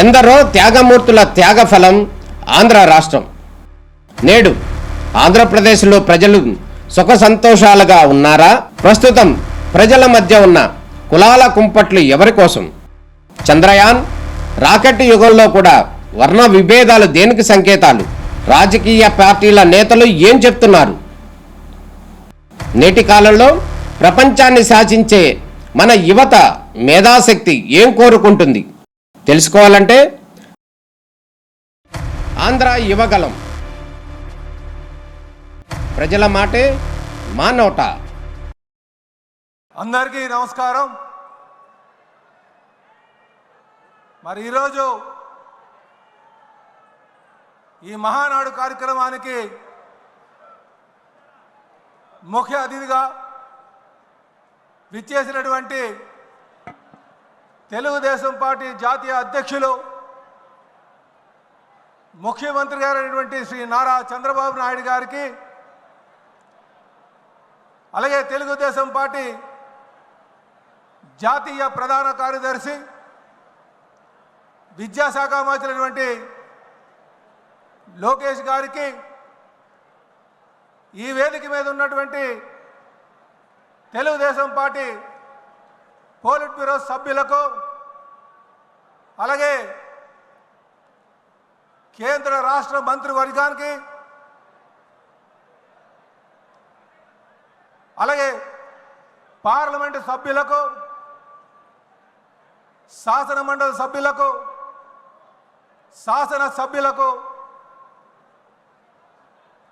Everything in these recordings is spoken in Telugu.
ఎందరో త్యాగమూర్తుల త్యాగఫలం ఆంధ్ర రాష్ట్రం. నేడు ఆంధ్రప్రదేశ్లో ప్రజలు సుఖ సంతోషాలుగా ఉన్నారా? ప్రస్తుతం ప్రజల మధ్య ఉన్న కులాల కుంపట్లు ఎవరి కోసం? చంద్రయాన్ రాకెట్ యుగంలో కూడా వర్ణ విభేదాలు దేనికి సంకేతాలు? రాజకీయ పార్టీల నేతలు ఏం చెప్తున్నారు? నేటి కాలంలో ప్రపంచాన్ని శాసించే మన యువత మేధాశక్తి ఏం కోరుకుంటుంది? తెలుసుకోవాలంటే ఆంధ్ర యువగలం, ప్రజల మాటే మా నోట. అందరికీ నమస్కారం. మరి ఈరోజు ఈ మహానాడు కార్యక్రమానికి ముఖ్య అతిథిగా విచ్చేసినటువంటి తెలుగుదేశం పార్టీ జాతీయ అధ్యక్షులు, ముఖ్యమంత్రి గారైనటువంటి శ్రీ నారా చంద్రబాబు నాయుడు గారికి, అలాగే తెలుగుదేశం పార్టీ జాతీయ ప్రధాన కార్యదర్శి, విద్యాశాఖ మంత్రి లోకేష్ గారికి, ఈ వేదిక మీద ఉన్నటువంటి తెలుగుదేశం పార్టీ పోలిట్ బ్యూరో సభ్యులకు, అలాగే కేంద్ర రాష్ట్ర మంత్రివర్గానికి, అలాగే పార్లమెంటు సభ్యులకు, శాసన మండలి సభ్యులకు, శాసన సభ్యులకు,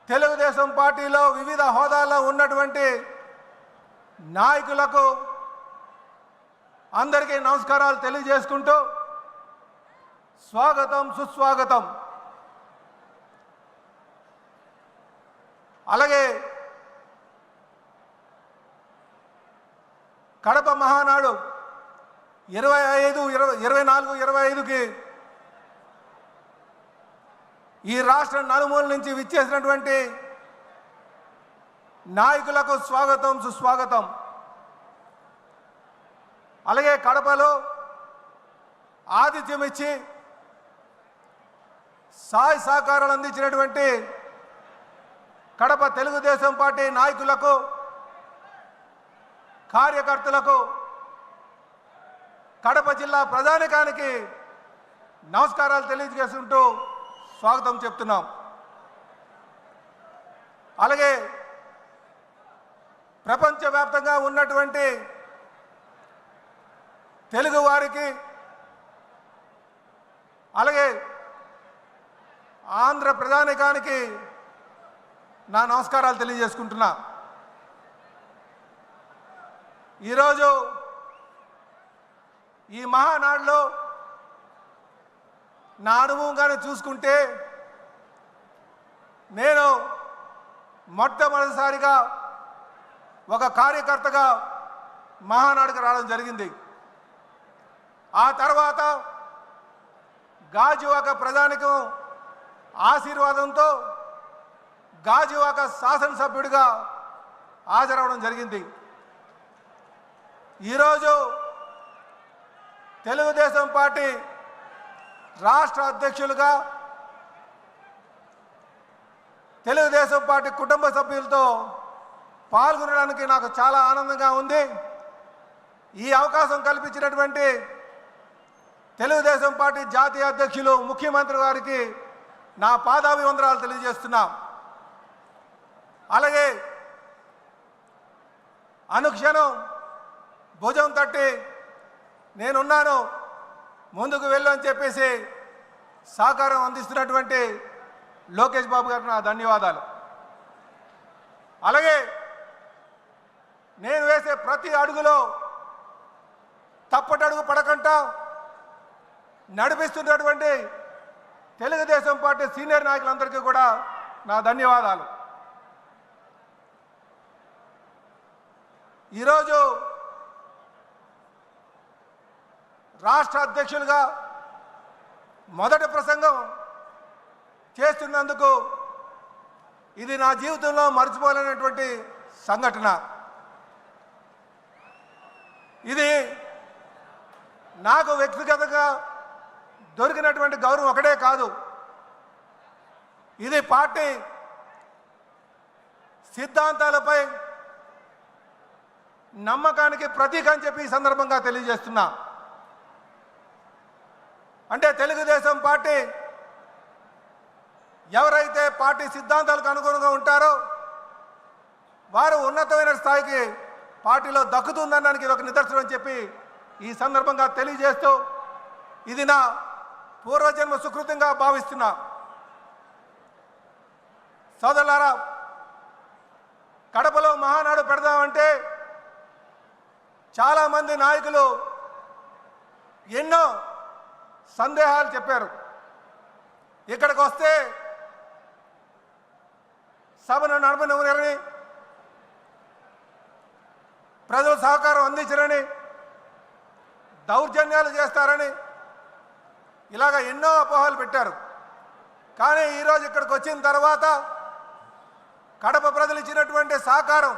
తెలుగుదేశం పార్టీలో వివిధ హోదాల్లో ఉన్నటువంటి నాయకులకు అందరికీ నమస్కారాలు తెలియజేసుకుంటూ స్వాగతం, సుస్వాగతం. అలాగే కడప మహానాడు 24-25కి ఈ రాష్ట్ర నలుమూల నుంచి విచ్చేసినటువంటి నాయకులకు స్వాగతం, సుస్వాగతం. అలాగే కడపలో ఆతిథ్యం ఇచ్చి సహాయ సహకారాలు అందించినటువంటి కడప తెలుగుదేశం పార్టీ నాయకులకు, కార్యకర్తలకు, కడప జిల్లా ప్రజానికానికి నమస్కారాలు తెలియజేసుకుంటూ స్వాగతం చెప్తున్నాం. అలాగే ప్రపంచవ్యాప్తంగా ఉన్నటువంటి తెలుగు వారికి, అలాగే ఆంధ్ర ప్రజానికానికి నా నమస్కారాలు తెలియజేసుకుంటున్నా. ఈరోజు ఈ మహానాడులో నా అనుభవంగానే చూసుకుంటే, నేను మొట్టమొదటిసారిగా ఒక కార్యకర్తగా మహానాడుకు రావడం జరిగింది. ఆ తర్వాత గాజువాక ప్రజానికం ఆశీర్వాదంతో గాజువాక శాసనసభ్యుడిగా హాజరవడం జరిగింది. ఈరోజు తెలుగుదేశం పార్టీ రాష్ట్ర అధ్యక్షులుగా తెలుగుదేశం పార్టీ కుటుంబ సభ్యులతో పాల్గొనడానికి నాకు చాలా ఆనందంగా ఉంది. ఈ అవకాశం కల్పించినటువంటి తెలుగుదేశం పార్టీ జాతీయ అధ్యక్షులు, ముఖ్యమంత్రి గారికి నా పాదాభివందనాలు తెలియజేస్తున్నా. అలాగే అనుక్షణం భుజం తట్టి నేనున్నాను, ముందుకు వెళ్ళు అని చెప్పేసి సహకారం అందిస్తున్నటువంటి లోకేష్ బాబు గారికి నా ధన్యవాదాలు. అలాగే నేను వేసే ప్రతి అడుగులో తప్పటడుగు పడకుండా నడిపిస్తున్నటువంటి తెలుగుదేశం పార్టీ సీనియర్ నాయకులందరికీ కూడా నా ధన్యవాదాలు. ఈరోజు రాష్ట్ర అధ్యక్షులుగా మొదటి ప్రసంగం చేస్తున్నందుకు ఇది నా జీవితంలో మర్చిపోలేనటువంటి సంఘటన. ఇది నాకు వ్యక్తిగతంగా దొరికిన ఇచ్చినటువంటి గౌరవం ఒకటే కాదు, ఇది పార్టీ సిద్ధాంతాలపై నమ్మకానికి ప్రతీక అని చెప్పి ఈ సందర్భంగా తెలియజేస్తున్నా. అంటే తెలుగుదేశం పార్టీ ఎవరైతే పార్టీ సిద్ధాంతాలకు అనుగుణంగా ఉంటారో వారు ఉన్నతమైన స్థాయికి పార్టీలో దక్కుతుందనడానికి ఇది ఒక నిదర్శనం అని చెప్పి ఈ సందర్భంగా తెలియజేస్తూ, ఇది నా పూర్వజన్మ సుకృతంగా భావిస్తున్నా. సోదరులారా, కడపలో మహానాడు పెడదామంటే చాలామంది నాయకులు ఎన్నో సందేహాలు చెప్పారు. ఇక్కడికి వస్తే సభను నడపనివ్వరని, ప్రజలు సహకారం అందించరని, దౌర్జన్యాలు చేస్తారని ఇలాగ ఎన్నో అపోహలు పెట్టారు. కానీ ఈరోజు ఇక్కడికి వచ్చిన తర్వాత కడప ప్రజలు ఇచ్చినటువంటి సహకారం,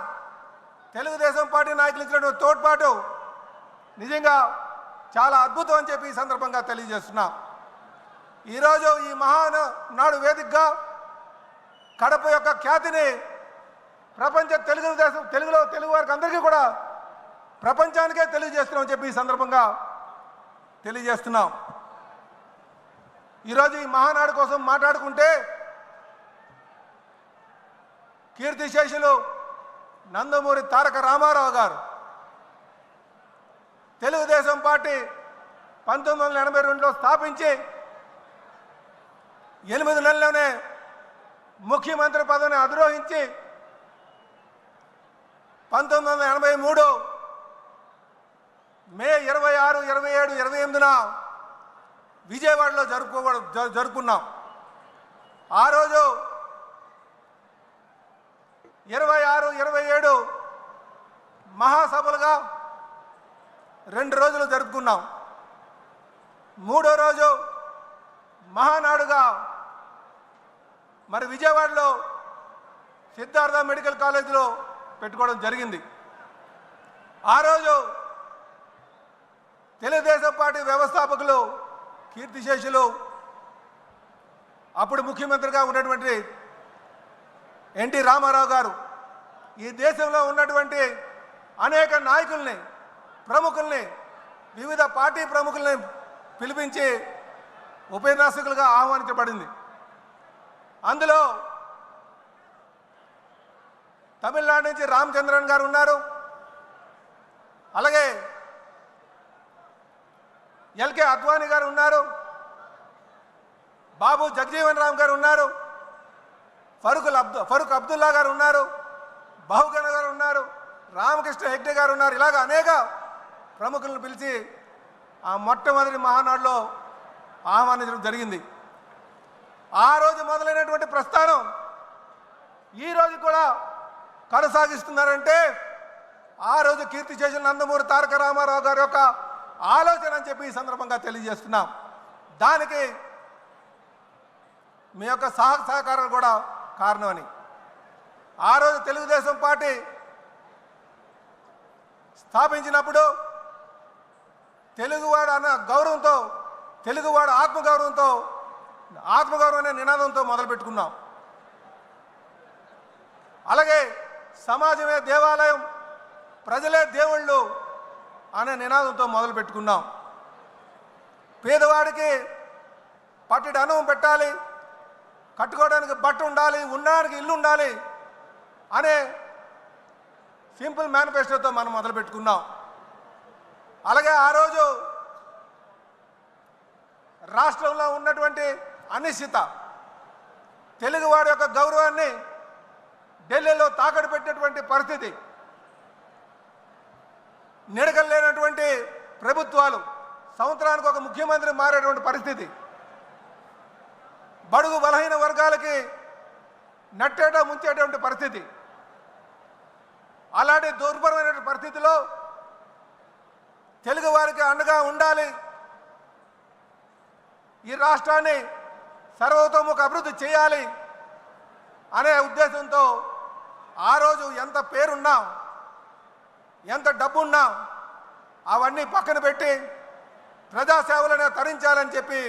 తెలుగుదేశం పార్టీ నాయకులు ఇచ్చినటువంటి తోడ్పాటు నిజంగా చాలా అద్భుతం అని చెప్పి ఈ సందర్భంగా తెలియజేస్తున్నా. ఈరోజు ఈ మహానాడు వేదికగా కడప యొక్క ఖ్యాతిని ప్రపంచ తెలుగు వారికి అందరికీ కూడా ప్రపంచానికే తెలియజేస్తున్నామని చెప్పి ఈ సందర్భంగా తెలియజేస్తున్నాం. ఈరోజు ఈ మహానాడు కోసం మాట్లాడుకుంటే కీర్తిశేషులు నందమూరి తారక రామారావు గారు తెలుగుదేశం పార్టీ 1982లో స్థాపించి 8 నెలల్లోనే ముఖ్యమంత్రి పదవిని అధిరోహించి 1983 మే 26, 27, 28న విజయవాడలో జరుపుకున్నాం. ఆ రోజు 26, 27 మహాసభలుగా 2 రోజులు జరుపుకున్నాం. 3వ రోజు మహానాడుగా మరి విజయవాడలో సిద్ధార్థ మెడికల్ కాలేజీలో పెట్టుకోవడం జరిగింది. ఆ రోజు తెలుగుదేశం పార్టీ వ్యవస్థాపకులు కీర్తిశేషులు అప్పుడు ముఖ్యమంత్రిగా ఉన్నటువంటి ఎన్టీ రామారావు గారు ఈ దేశంలో ఉన్నటువంటి అనేక నాయకుల్ని, ప్రముఖుల్ని, వివిధ పార్టీ ప్రముఖుల్ని పిలిపించి ఉపన్యాసకులుగా ఆహ్వానించబడింది. అందులో తమిళనాడు నుంచి రామచంద్రన్ గారు ఉన్నారు, అలాగే ఎల్కే అద్వానీ గారు ఉన్నారు, బాబు జగజీవన్ రామ్ గారు ఉన్నారు, ఫరూక్ అబ్దుల్లా గారు ఉన్నారు, బహుగణ గారు ఉన్నారు, రామకృష్ణ హెగ్డే గారు ఉన్నారు. ఇలాగ అనేక ప్రముఖులను పిలిచి ఆ మొట్టమొదటి మహానాడులో ఆహ్వానించడం జరిగింది. ఆ రోజు మొదలైనటువంటి ప్రస్థానం ఈ రోజు కూడా కొనసాగిస్తున్నారంటే ఆ రోజు కీర్తిశేషులు నందమూరి తారక రామారావు గారి యొక్క ఆలోచన అని చెప్పి ఈ సందర్భంగా తెలియజేస్తున్నాం. దానికి మీ యొక్క సహకారాలు కూడా కారణమని. ఆ రోజు తెలుగుదేశం పార్టీ స్థాపించినప్పుడు తెలుగువాడు అన్న గౌరవంతో, తెలుగువాడు ఆత్మగౌరవం అనే నినాదంతో మొదలుపెట్టుకున్నాం. అలాగే సమాజమే దేవాలయం, ప్రజలే దేవుళ్ళు అనే నినాదంతో మొదలుపెట్టుకున్నాం. పేదవాడికి పట్టెడు అన్నం పెట్టాలి, కట్టుకోవడానికి బట్ట ఉండాలి, ఉండడానికి ఇల్లు ఉండాలి అనే సింపుల్ మేనిఫెస్టోతో మనం మొదలుపెట్టుకున్నాం. అలాగే ఆ రోజు రాష్ట్రంలో ఉన్నటువంటి అనిశ్చిత, తెలుగువాడి యొక్క గౌరవాన్ని ఢిల్లీలో తాకట్టు పెట్టినటువంటి పరిస్థితి, నిడకలేనటువంటి ప్రభుత్వాలు, సంవత్సరానికి ఒక ముఖ్యమంత్రి మారేటువంటి పరిస్థితి, బడుగు బలహీన వర్గాలకి నట్టేట ముంచేటువంటి పరిస్థితి, అలాంటి దుర్భరమైన పరిస్థితిలో తెలుగు వారికి అండగా ఉండాలి, ఈ రాష్ట్రాన్ని సర్వతోముఖ అభివృద్ధి చేయాలి అనే ఉద్దేశంతో ఆ రోజు ఎంత పేరున్నా, ఎంత డబ్బున్నా అవన్నీ పక్కన పెట్టి ప్రజాసేవలను తరించాలని చెప్పి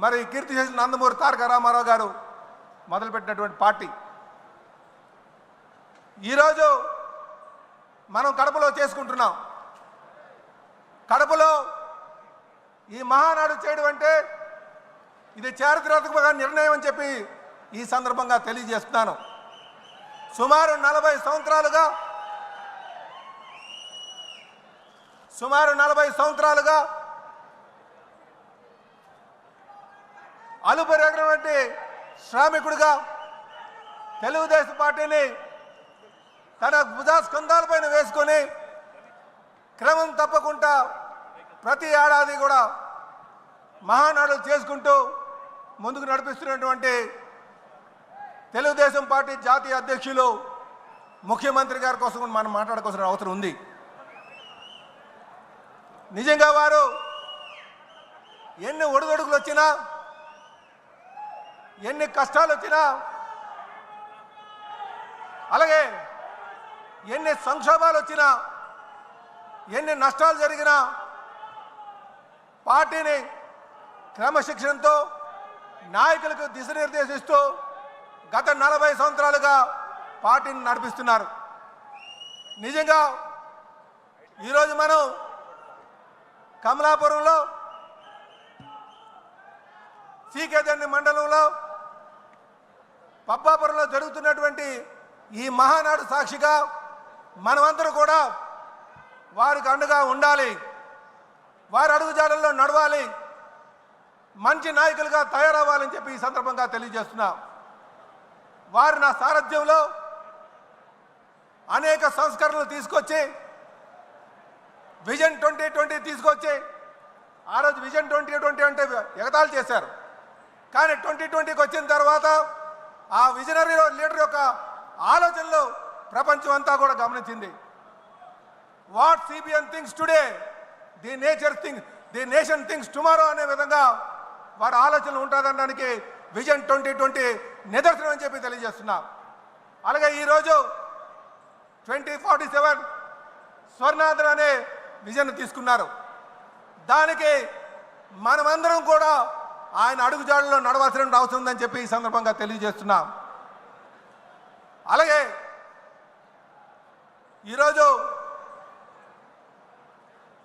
మరి కీర్తిశేషులు నందమూరి తారక రామారావు గారు మొదలుపెట్టినటువంటి పార్టీ. ఈరోజు మనం కడపలో చేసుకుంటున్నాం. కడపలో ఈ మహానాడు చేయడం అంటే ఇది చారిత్రాత్మక నిర్ణయం అని చెప్పి ఈ సందర్భంగా తెలియజేస్తున్నాను. సుమారు 40 సంవత్సరాలుగా అలుపెరగినటువంటి శ్రామికుడిగా తెలుగుదేశం పార్టీని తన భుజస్కంధాలపైన వేసుకొని క్రమం తప్పకుండా ప్రతి ఏడాది కూడా మహానాడులు చేసుకుంటూ ముందుకు నడిపిస్తున్నటువంటి తెలుగుదేశం పార్టీ జాతీయ అధ్యక్షులు ముఖ్యమంత్రి గారి కోసం మనం మాట్లాడుకోవాల్సిన అవసరం ఉంది. నిజంగా వారు ఎన్ని ఒడిదొడుకులు వచ్చినా, ఎన్ని కష్టాలు వచ్చినా, అలాగే ఎన్ని సంక్షోభాలు వచ్చినా, ఎన్ని నష్టాలు జరిగినా పార్టీని క్రమశిక్షణతో నాయకులకు దిశనిర్దేశిస్తూ గత 40 సంవత్సరాలుగా పార్టీని నడిపిస్తున్నారు. నిజంగా ఈరోజు మనం కమలాపురంలో సీకేదండి మండలంలో పబ్బాపురంలో జరుగుతున్నటువంటి ఈ మహానాడు సాక్షిగా మనమందరూ కూడా వారికి అండగా ఉండాలి, వారి అడుగుజాడల్లో నడవాలి, మంచి నాయకులుగా తయారవ్వాలని చెప్పి ఈ సందర్భంగా తెలియజేస్తున్నా. వారు నా సారథ్యంలో అనేక సంస్కరణలు తీసుకొచ్చి విజన్ 2020 తీసుకొచ్చి, ఆ రోజు విజన్ 2020 అంటే ఎగతాళి చేశారు. కానీ 2020కి వచ్చిన తర్వాత ఆ విజనరీ లీడర్ యొక్క ఆలోచనలు ప్రపంచం అంతా కూడా గమనించింది. What CBN things today the nation things tomorrow అనే విధంగా వారి ఆలోచనలు ఉంటుందనడానికి విజన్ 2020 నిదర్శనం అని చెప్పి తెలియజేస్తున్నాం. అలాగే ఈరోజు 2047 స్వర్ణాంధ్ర అనే విజన్ తీసుకున్నారు. దానికి మనమందరం కూడా ఆయన అడుగుజాడల్లో నడవాల్సిన అవసరం ఉందని చెప్పి ఈ సందర్భంగా తెలియజేస్తున్నాం. అలాగే ఈరోజు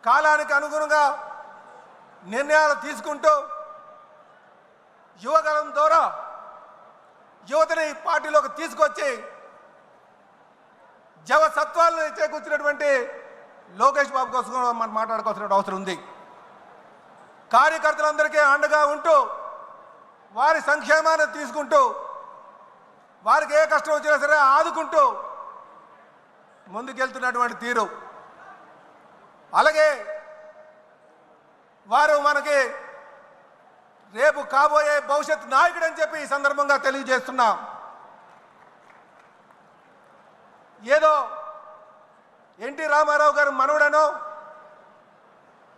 కాలానికి అనుగుణంగా నిర్ణయాలు తీసుకుంటూ యువగలం ద్వారా యువతని పార్టీలోకి తీసుకొచ్చి జవసత్వాలను చేకూర్చినటువంటి లోకేష్ బాబు కోసం మనం మాట్లాడుకోవాల్సిన అవసరం ఉంది. కార్యకర్తలందరికీ అండగా ఉంటూ వారి సంక్షేమాన్ని తీసుకుంటూ వారికి ఏ కష్టం వచ్చినా సరే ఆదుకుంటూ ముందుకెళ్తున్నటువంటి తీరు, అలాగే వారు మనకి రేపు కాబోయే భవిష్యత్ నాయకుడు అని చెప్పి ఈ సందర్భంగా తెలియజేస్తున్నాం. ఏదో ఎన్టీ రామారావు గారు మనవడనో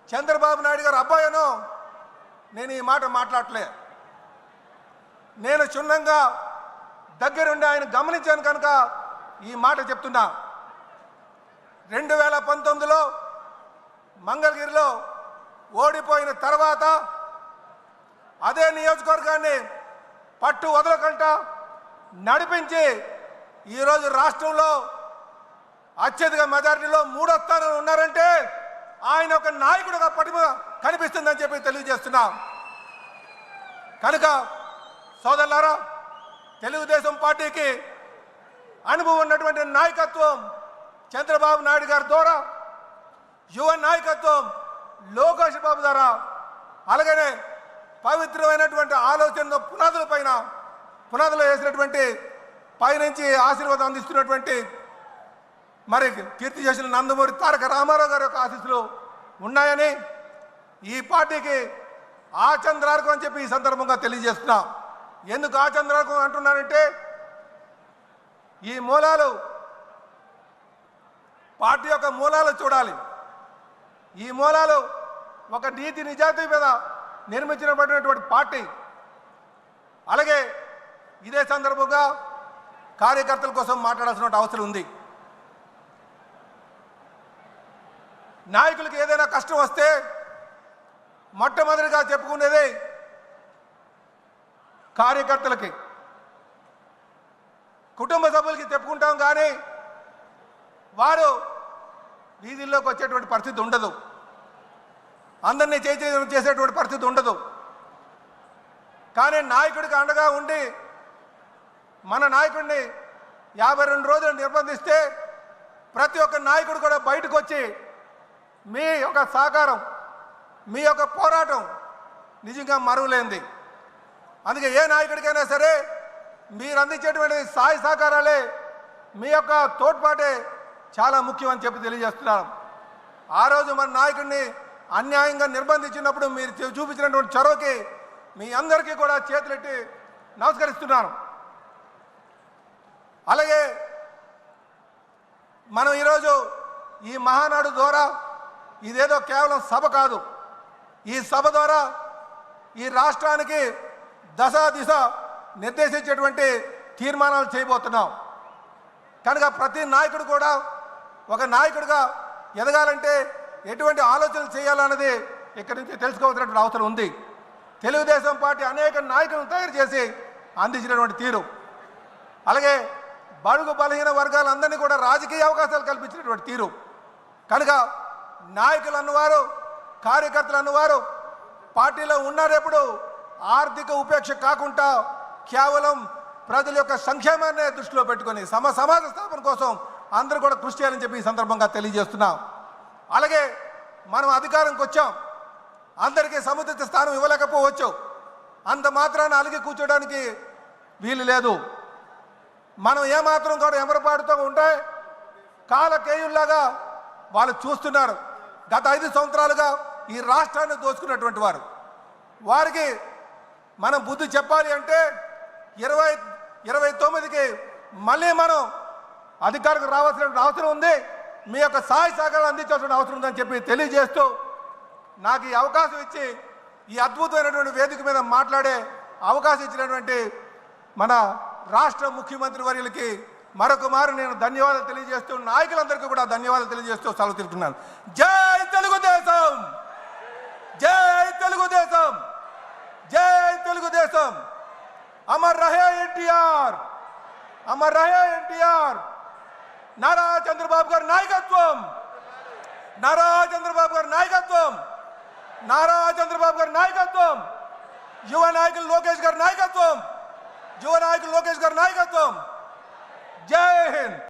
చంద్రబాబు నాయుడు గారు అబ్బాయనో నేను ఈ మాట మాట్లాడలే. నేను క్షుణ్ణంగా దగ్గరుండి ఆయన గమనించాను కనుక ఈ మాట చెప్తున్నా. 2019లో మంగళగిరిలో ఓడిపోయిన తర్వాత అదే నియోజకవర్గాన్ని పట్టు వదలకుండా నడిపించి ఈరోజు రాష్ట్రంలో అత్యధిక మెజారిటీలో 3వ స్థానంలో ఉన్నారంటే ఆయన ఒక నాయకుడిగా పటిమ కనిపిస్తుందని చెప్పి తెలియజేస్తున్నాం. కనుక సోదరులారా, తెలుగుదేశం పార్టీకి అనుభవం ఉన్నటువంటి నాయకత్వం చంద్రబాబు నాయుడు గారి ద్వారా, యువ నాయకత్వం లోకేష్ బాబు ద్వారా, అలాగనే పవిత్రమైనటువంటి ఆలోచన పునాదులు వేసినటువంటి పైనుంచి ఆశీర్వాదం అందిస్తున్నటువంటి మరి కీర్తిశేషులు నందమూరి తారక రామారావు గారి యొక్క ఆశీస్సులు ఉన్నాయని ఈ పార్టీకి ఆచంద్రార్కం అని చెప్పి ఈ సందర్భంగా తెలియజేస్తున్నా. ఎందుకు ఆచంద్రార్కం అంటున్నానంటే ఈ మూలాలు పార్టీ యొక్క మూలాలు చూడాలి. ఈ మూలాలు ఒక నీతి నిజాయితీ మీద నిర్మించబడినటువంటి పార్టీ. అలాగే ఇదే సందర్భంగా కార్యకర్తల కోసం మాట్లాడాల్సిన అవసరం ఉంది. నాయకులకు ఏదైనా కష్టం వస్తే మొట్టమొదటిగా చెప్పుకునేది కార్యకర్తలకి కుటుంబ సభ్యులకి చెప్పుకుంటాం, కానీ వారు వీధుల్లోకి వచ్చేటువంటి పరిస్థితి ఉండదు, అందరినీ చేసేటువంటి పరిస్థితి ఉండదు. కానీ నాయకుడికి అండగా ఉండి మన నాయకుడిని 52 రోజులు నిర్బంధిస్తే ప్రతి ఒక్క నాయకుడు కూడా బయటకు వచ్చి మీ యొక్క సహకారం, మీ యొక్క పోరాటం నిజంగా మరువలేంది. అందుకే ఏ నాయకుడికైనా సరే మీరు అందించేటువంటి సహాయ సహకారాలే, మీ యొక్క తోడ్పాటే చాలా ముఖ్యం అని చెప్పి తెలియజేస్తున్నాను. ఆ రోజు మన నాయకుడిని అన్యాయంగా నిర్బంధించినప్పుడు మీరు చూపించినటువంటి చొరవకి మీ అందరికీ కూడా చేతులెట్టి నమస్కరిస్తున్నాను. అలాగే మనం ఈరోజు ఈ మహానాడు ద్వారా ఇదేదో కేవలం సభ కాదు, ఈ సభ ద్వారా ఈ రాష్ట్రానికి దశ దిశ నిర్దేశించేటువంటి తీర్మానాలు చేయబోతున్నాం. కనుక ప్రతి నాయకుడు కూడా ఒక నాయకుడిగా ఎదగాలంటే ఎటువంటి ఆలోచనలు చేయాలన్నది ఇక్కడి నుంచి తెలుసుకోవాల్సినటువంటి అవసరం ఉంది. తెలుగుదేశం పార్టీ అనేక నాయకులను తయారు చేసి అందించినటువంటి తీరు, అలాగే బడుగు బలహీన వర్గాలందరినీ కూడా రాజకీయ అవకాశాలు కల్పించినటువంటి తీరు. కనుక నాయకులు అన్నవారు, కార్యకర్తలు అన్నవారు పార్టీలో ఉన్నారెప్పుడు ఆర్థిక ఉపేక్ష కాకుండా కేవలం ప్రజల యొక్క సంక్షేమాన్ని దృష్టిలో పెట్టుకొని సమాజ స్థాపన కోసం అందరూ కూడా కృషి చేయాలని చెప్పి ఈ సందర్భంగా తెలియజేస్తున్నాం. అలాగే మనం అధికారంకి వచ్చాం, అందరికీ సముచిత స్థానం ఇవ్వలేకపోవచ్చు, అంత మాత్రాన అలిగి కూర్చోడానికి వీలు లేదు. మనం ఏమాత్రం కూడా ఎమరపాటుతో ఉంటే కాలకేయుల్లాగా వాళ్ళు చూస్తున్నారు. గత 5 సంవత్సరాలుగా ఈ రాష్ట్రాన్ని దోచుకున్నటువంటి వారికి మనం బుద్ధి చెప్పాలి అంటే 2029కి మళ్ళీ మనం అధికారికి రావాల్సిన అవసరం ఉంది. మీ యొక్క సహాయ సహకారాలు అందించాల్సిన అవసరం ఉందని చెప్పి తెలియజేస్తూ నాకు ఈ అవకాశం ఇచ్చి ఈ అద్భుతమైనటువంటి వేదిక మీద మాట్లాడే అవకాశం ఇచ్చినటువంటి మన రాష్ట్ర ముఖ్యమంత్రి వర్యులకి మరొక మారు నేను ధన్యవాదాలు తెలియజేస్తూ, నాయకులందరికీ కూడా ధన్యవాదాలు తెలియజేస్తూ సెలవు తీసుకున్నాను. జై తెలుగుదేశం, జై తెలుగుదేశం, జై తెలుగుదేశం. అమర్ రహే ఎన్టీఆర్, అమర్ రహే ఎన్టీఆర్. నారా చంద్రబాబు గారి నాయకత్వం, నారా చంద్రబాబు గారి నాయకత్వం, నారా చంద్రబాబు గారి నాయకత్వం, యువ నాయకులు లోకేష్ గారి నాయకత్వం, యువ నాయకులు లోకేష్ గారి నాయకత్వం. జై హింద్.